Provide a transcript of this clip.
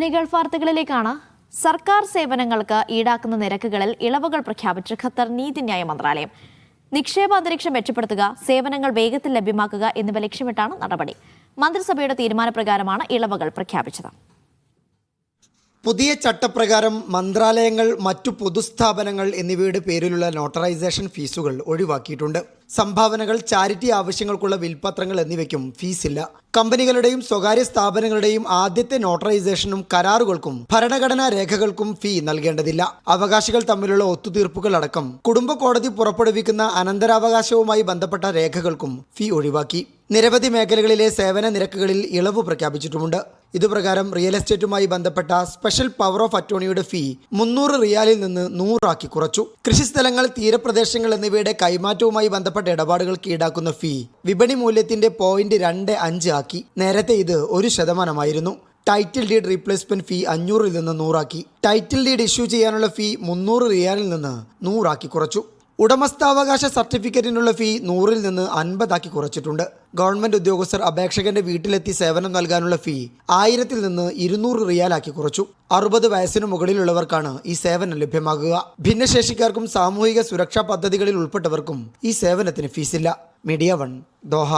ഇനി ഗൾഫ് വാർത്തകളിലേക്കാണ്. സർക്കാർ സേവനങ്ങൾക്ക് ഈടാക്കുന്ന നിരക്കുകളിൽ ഇളവുകൾ പ്രഖ്യാപിച്ച് ഖത്തർ നീതിന്യായ മന്ത്രാലയം. നിക്ഷേപ അന്തരീക്ഷം മെച്ചപ്പെടുത്തുക, സേവനങ്ങൾ വേഗത്തിൽ ലഭ്യമാക്കുക എന്നിവ ലക്ഷ്യമിട്ടാണ് നടപടി. മന്ത്രിസഭയുടെ തീരുമാനപ്രകാരമാണ് ഇളവുകൾ പ്രഖ്യാപിച്ചത്. പുതിയ ചട്ടപ്രകാരം മന്ത്രാലയങ്ങൾ, മറ്റു പൊതുസ്ഥാപനങ്ങൾ എന്നിവയുടെ പേരിലുള്ള നോട്ടറൈസേഷൻ ഫീസുകൾ ഒഴിവാക്കിയിട്ടുണ്ട്. സംഭാവനകൾ, ചാരിറ്റി ആവശ്യങ്ങൾക്കുള്ള വിൽപത്രങ്ങൾ എന്നിവയ്ക്കും ഫീസില്ല. കമ്പനികളുടെയും സ്വകാര്യ സ്ഥാപനങ്ങളുടെയും ആദ്യത്തെ നോട്ടറൈസേഷനും കരാറുകൾക്കും ഭരണഘടനാ രേഖകൾക്കും ഫീ നൽകേണ്ടതില്ല. അവകാശികൾ തമ്മിലുള്ള ഒത്തുതീർപ്പുകൾ അടക്കം കുടുംബ കോടതി പുറപ്പെടുവിക്കുന്ന അനന്തരാവകാശവുമായി ബന്ധപ്പെട്ട രേഖകൾക്കും ഫീ ഒഴിവാക്കി. നിരവധി മേഖലകളിലെ സേവന നിരക്കുകളിൽ ഇളവ് പ്രഖ്യാപിച്ചിട്ടുമുണ്ട്. ഇതുപ്രകാരം റിയൽ എസ്റ്റേറ്റുമായി ബന്ധപ്പെട്ട സ്പെഷ്യൽ പവർ ഓഫ് അറ്റോർണിയുടെ ഫീ 300 റിയാലിൽ നിന്ന് 100 ആക്കി കുറച്ചു. കൃഷിസ്ഥലങ്ങൾ, തീരപ്രദേശങ്ങൾ എന്നിവയുടെ കൈമാറ്റവുമായി ബന്ധപ്പെട്ട ഇടപാടുകൾക്ക് ഈടാക്കുന്ന ഫീ വിപണി മൂല്യത്തിന്റെ 0.25 ആക്കി. നേരത്തെ ഇത് 1% ടൈറ്റിൽ ഡീഡ് റീപ്ലേസ്മെന്റ് ഫീ 500 നിന്ന് 100 ആക്കി. ടൈറ്റിൽ ഡീഡ് ഇഷ്യൂ ചെയ്യാനുള്ള ഫീ 300 റിയാലിൽ നിന്ന് 100 ആക്കി കുറച്ചു. ഉടമസ്ഥാവകാശ സർട്ടിഫിക്കറ്റിനുള്ള ഫീ 100 നിന്ന് 50 ആക്കി കുറച്ചിട്ടുണ്ട്. ഗവൺമെന്റ് ഉദ്യോഗസ്ഥർ അപേക്ഷകന്റെ വീട്ടിലെത്തി സേവനം നൽകാനുള്ള ഫീ 1000 നിന്ന് 200 റിയാലാക്കി കുറച്ചു. 60 വയസ്സിനു മുകളിലുള്ളവർക്കാണ് ഈ സേവനം ലഭ്യമാകുക. ഭിന്നശേഷിക്കാർക്കും സാമൂഹിക സുരക്ഷാ പദ്ധതികളിൽ ഉൾപ്പെട്ടവർക്കും ഈ സേവനത്തിന് ഫീസില്ല. Media 1, Doha.